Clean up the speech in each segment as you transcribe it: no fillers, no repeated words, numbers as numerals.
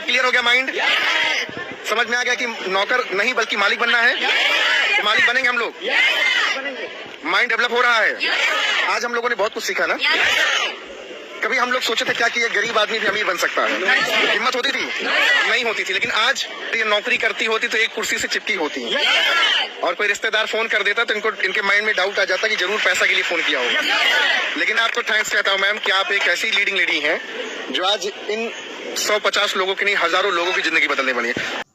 Clear हो गया mind? समझ में आ गया कि नौकर नहीं बल्कि मालिक बनना है? तो मालिक बनेंगे हम लोग। माइंड डेवलप हो रहा है। आज हम लोगों ने बहुत कुछ सीखा ना। कभी हम लोग सोचे थे क्या कि ये गरीब आदमी भी अमीर बन सकता है? हिम्मत होती थी? नहीं होती थी। लेकिन आज ये नौकरी करती होती तो एक कुर्सी से चिपकी होती, और कोई रिश्तेदार फोन कर देता तो इनके माइंड में डाउट आ जाता कि जरूर पैसा के लिए फोन किया होगा। लेकिन आपको थैंक्स कहता हूँ मैम कि आप एक ऐसी लीडिंग लेडी हैं जो आज इन 150 लोगों की नहीं, हजारों लोगों की जिंदगी बदलने वाली है।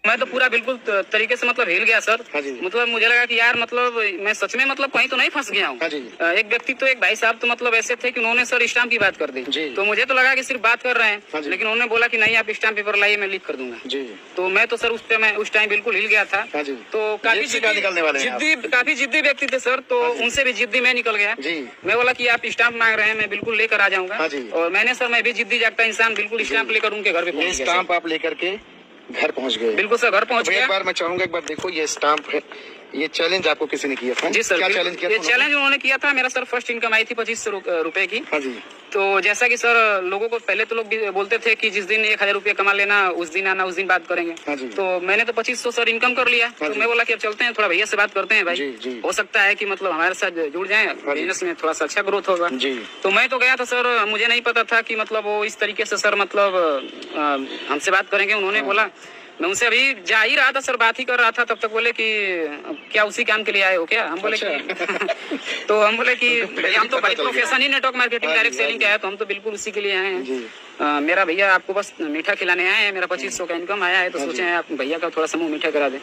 मैं तो पूरा बिल्कुल तरीके से मतलब हिल गया सर। मतलब मुझे लगा कि यार मतलब मैं सच में मतलब कहीं तो नहीं फंस गया हूँ। एक व्यक्ति तो एक भाई साहब तो मतलब ऐसे थे कि उन्होंने सर स्टाम्प की बात कर दी, तो मुझे तो लगा कि सिर्फ बात कर रहे हैं, लेकिन उन्होंने बोला कि नहीं आप स्टाम्प पेपर लाइए मैं लिख कर दूंगा। तो मैं तो सर उस पे मैं उस टाइम बिल्कुल हिल गया था। तो काफी जिद्दी व्यक्ति थे सर, तो उनसे भी जिद्दी मैं निकल गया। मैं बोला कि आप स्टाम्प मांग रहे हैं मैं बिल्कुल लेकर आ जाऊंगा। और मैंने सर मैं भी जिद्दी जागता इंसान बिल्कुल स्टाम्प लेकर उनके घर पे पहुंच गया। स्टाम्प आप लेकर के घर पहुंच गए? बिल्कुल सर घर पहुंच गया। एक बार मैं चाहूंगा एक बार देखो ये स्टाम्प है, ये चैलेंज आपको किसी ने किया था? जी सर। क्या चैलेंज किया? ये चैलेंज उन्होंने किया था। मेरा सर फर्स्ट इनकम आई थी 2500 रुपए की। तो जैसा कि सर लोगों को पहले तो लोग बोलते थे कि जिस दिन 1000 रुपया कमा लेना उस दिन आना, उस दिन बात करेंगे। तो मैंने तो 2500 सर इनकम कर लिया। तो मैं बोला कि अब चलते हैं थोड़ा भैया से बात करते हैं भाई, हो सकता है कि मतलब हमारे साथ जुड़ जाए, बिजनेस में थोड़ा सा अच्छा ग्रोथ होगा। तो मैं तो गया था सर, मुझे नहीं पता था कि मतलब वो इस तरीके से सर मतलब हमसे बात करेंगे। उन्होंने बोला, मैं उनसे अभी जा ही रहा था सर, बात ही कर रहा था, तब तक बोले कि क्या उसी काम के लिए आए हो क्या? हम बोले कि तो हम बोले कि हम तो भाई प्रोफेशन ही नेटवर्क मार्केटिंग डायरेक्ट सेलिंग का है, तो हम तो बिल्कुल उसी के लिए आए हैं। मेरा भैया आपको बस मीठा खिलाने आए हैं, मेरा 2500 का इनकम आया है, तो सोचे हैं आप भैया का थोड़ा समूह मीठा करा दे।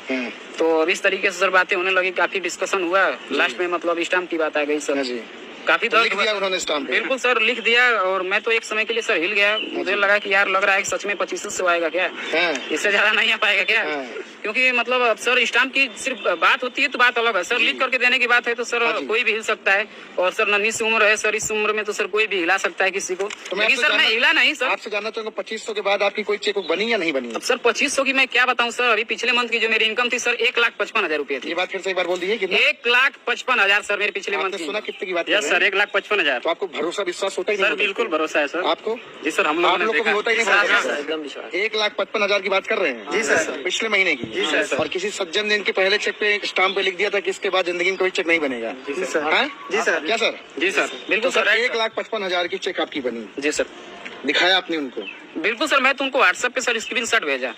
तो अब इस तरीके से सर बातें होने लगी, काफी डिस्कशन हुआ, लास्ट में मतलब स्टाम्प की बात आ गई सर। काफी दर्द हुआ उन्होंने स्टाम्प। बिल्कुल सर लिख दिया, और मैं तो एक समय के लिए सर हिल गया। मुझे लगा कि यार लग रहा है कि सच में 2500 आएगा क्या, इससे ज्यादा नहीं आ पाएगा क्या? क्योंकि मतलब अब सर स्टाम्प की सिर्फ बात होती है तो बात अलग है सर, लिख करके देने की बात है तो सर कोई भी हिल सकता है। और सर नन्ही उम्र है सर, इस उम्र में तो सर कोई भी हिला सकता है किसी को। लेकिन सर मैं हिला नहीं सर। आपसे जानना चाहूंगा 2500 के बाद आपकी कोई चेकबुक बनी या नहीं बनी? अब सर 2500 की मैं क्या बताऊं सर, अभी पिछले मंथ की जो मेरी इनकम थी सर 1,55,000 रुपए थी। ये बात फिर से एक बार बोल दीजिए। 1,55,000 सर मेरे पिछले मंथ की। सुना कितने की बात? Yes sir 1,55,000। तो आपको भरोसा विश्वास होता ही नहीं? सर बिल्कुल भरोसा है सर आपको। जी सर हम लोगों को होता ही नहीं एकदम विश्वास। 1,55,000 की बात कर रहे हैं? जी सर पिछले महीने की। जी सर। और किसी सज्जन ने इनके पहले चेक पे स्टाम्प पे लिख दिया था कि इसके बाद जिंदगी में कोई चेक नहीं बनेगा। जी सर। जी सर। क्या सर? जी सर बिल्कुल सर। 1,55,000 की चेक आपकी बनी? जी सर। दिखाया आपने उनको? बिल्कुल सर, मैं तो उनको व्हाट्सएप पे सर स्क्रीनशॉट भेजा।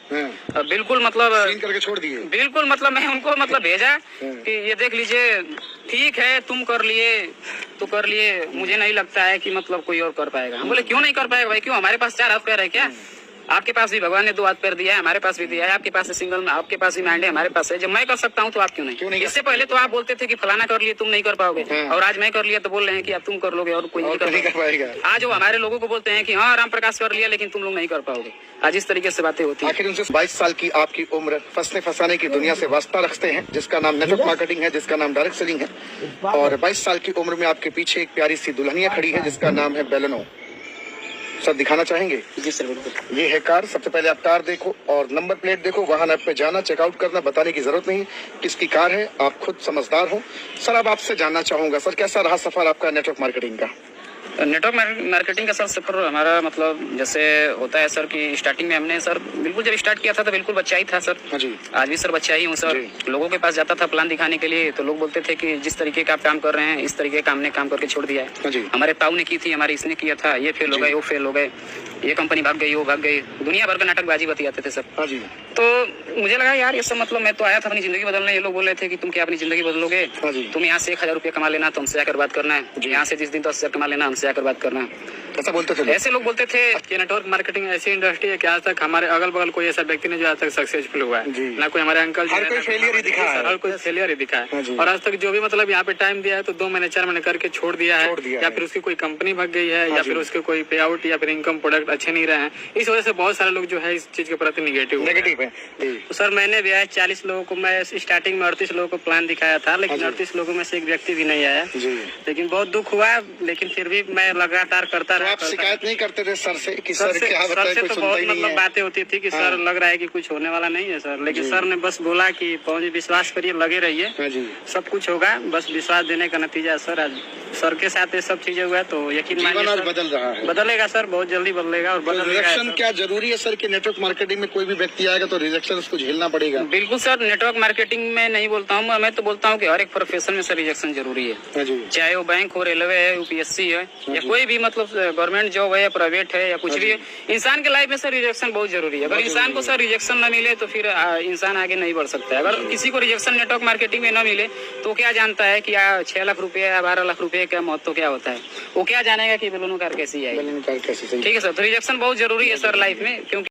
बिल्कुल मतलब स्क्रीन करके छोड़ दिए? बिल्कुल मतलब मैं उनको मतलब भेजा कि ये देख लीजिए, ठीक है तुम कर लिए तो कर लिए, मुझे नहीं लगता है कि मतलब कोई और कर पाएगा। हम बोले क्यों नहीं कर पाएगा भाई, क्यों? हमारे पास 4 हाथ पैर है क्या? आपके पास भी भगवान ने 2 हाथ पैर दिया है, हमारे पास भी दिया है, आपके पास है सिंगल, आपके पास भी माइंड है, हमारे पास है। जब मैं कर सकता हूँ तो आप क्यों नहीं? इससे पहले तो आप बोलते थे कि फलाना कर लिए तुम नहीं कर पाओगे, और आज मैं कर लिया तो बोल रहे हैं कि अब तुम कर लोगे और कोई नहीं कर पाएगा। आज वो हमारे लोगों को बोलते हैं कि हाँ राम प्रकाश कर लिया लेकिन तुम लोग नहीं कर पाओगे। आज इस तरीके से बातें होती है। आखिर उनसे 22 साल की आपकी उम्र फंसने फंसाने की दुनिया से वास्ता रखते हैं, जिसका नाम नेटवर्क मार्केटिंग है, जिसका नाम डायरेक्ट सेलिंग है। और 22 साल की उम्र में आपके पीछे एक प्यारी सी दुल्हनिया खड़ी है जिसका नाम है बेलेनो। सर दिखाना चाहेंगे? जी सर बिल्कुल। ये है कार। सबसे पहले आप कार देखो और नंबर प्लेट देखो, वाहन ऐप पे जाना, चेकआउट करना, बताने की जरूरत नहीं किसकी कार है, आप खुद समझदार हो। सर अब आपसे जानना चाहूंगा सर, कैसा रहा सफर आपका नेटवर्क मार्केटिंग का? नेटवर्क मार्केटिंग का सर सफर हमारा मतलब जैसे होता है सर कि स्टार्टिंग में हमने सर बिल्कुल जब स्टार्ट किया था तो बिल्कुल बच्चा ही था सर। आज भी सर बच्चा ही हूँ सर। लोगों के पास जाता था प्लान दिखाने के लिए, तो लोग बोलते थे कि जिस तरीके का आप काम कर रहे हैं इस तरीके का हमने काम करके छोड़ दिया है। हमारे ताऊ ने की थी, हमारे इसने किया था, ये फेल हो गए, वो फेल हो गए, ये कंपनी भाग गई, वो भाग गई, दुनिया भर का नाटकबाजी बतियाते थे सर। तो मुझे लगा यार ये सब मतलब मैं तो आया था अपनी जिंदगी बदलने, ये लोग बोल रहे थे कि तुम क्या अपनी जिंदगी बदलोगे, तुम यहाँ से 1000 रुपया कमा लेना तो हमसे आकर बात करना है, यहाँ से जिस दिन 10,000 कमा लेना हमसे आकर बात करना है। ऐसा बोलते थे? ऐसे लोग बोलते थे कि नेटवर्क मार्केटिंग ऐसी इंडस्ट्री है कि आज तक हमारे अगल बगल कोई ऐसा व्यक्ति नहीं जो आज तक सक्सेसफुल हुआ है, ना कोई हमारे अंकल हर कोई फेलियर ही दिखा है, हर कोई फेलियर ही दिखा है। और आज तक जो भी मतलब यहाँ पे टाइम दिया है तो 2 महीने 4 महीने करके छोड़ दिया है, या फिर उसकी कोई कंपनी भाग गई है, या फिर उसके कोई पे आउट या फिर इनकम प्रोडक्ट अच्छे नहीं रहे हैं। इस वजह से बहुत सारे लोग जो है इस चीज के प्रति निगेटिव है। तो सर मैंने भी आया 40 लोगों को, मैं स्टार्टिंग में 38 लोगों को प्लान दिखाया था, लेकिन 38 लोगों में से एक व्यक्ति भी नहीं आया। लेकिन बहुत दुख हुआ, लेकिन फिर भी मैं लगातार करता रहा है। आप शिकायत नहीं करते थे सर से कि सर सर क्या बताए, कोई तो सुनता बहुत ही नहीं मतलब है? बातें होती थी कि सर लग रहा है कि कुछ होने वाला नहीं है सर, लेकिन सर ने बस बोला कि पहुंच विश्वास करिए, लगे रहिए, हाँ जी, सब कुछ होगा, बस विश्वास देने का नतीजा सर। आज सर के साथ ये सब चीजें हुआ है तो यकीन जीवन मानिए आज सर, बदल रहा है। बदलेगा सर, बहुत जल्दी बदलेगा और तो बदल रिजेक्शन क्या जरूरी है सर कि नेटवर्क मार्केटिंग में कोई भी व्यक्ति आएगा तो रिजेक्शन उसको झेलना पड़ेगा? बिल्कुल सर, नेटवर्क मार्केटिंग में नहीं बोलता हूँ मैं तो बोलता हूँ कि हर एक प्रोफेशन में सर रिजेक्शन जरूरी है। हाँ जी, चाहे वो बैंक हो, रेलवे है, यूपीएससी है, या कोई भी मतलब गवर्नमेंट जॉब है या प्राइवेट है या कुछ भी है, इंसान के लाइफ में सर रिजेक्शन बहुत जरूरी है। अगर इंसान को सर रिजेक्शन न मिले तो फिर इंसान आगे नहीं बढ़ सकता है। अगर किसी को रिजेक्शन नेटवर्क मार्केटिंग में न मिले तो क्या जानता है कि 6 लाख रुपए या 12 लाख रुपए का महत्व क्या होता है? वो क्या जानेगा कि बलून कार कैसी आएगी? कैसे सही? ठीक है सर, तो रिजेक्शन बहुत जरूरी है सर लाइफ में, क्योंकि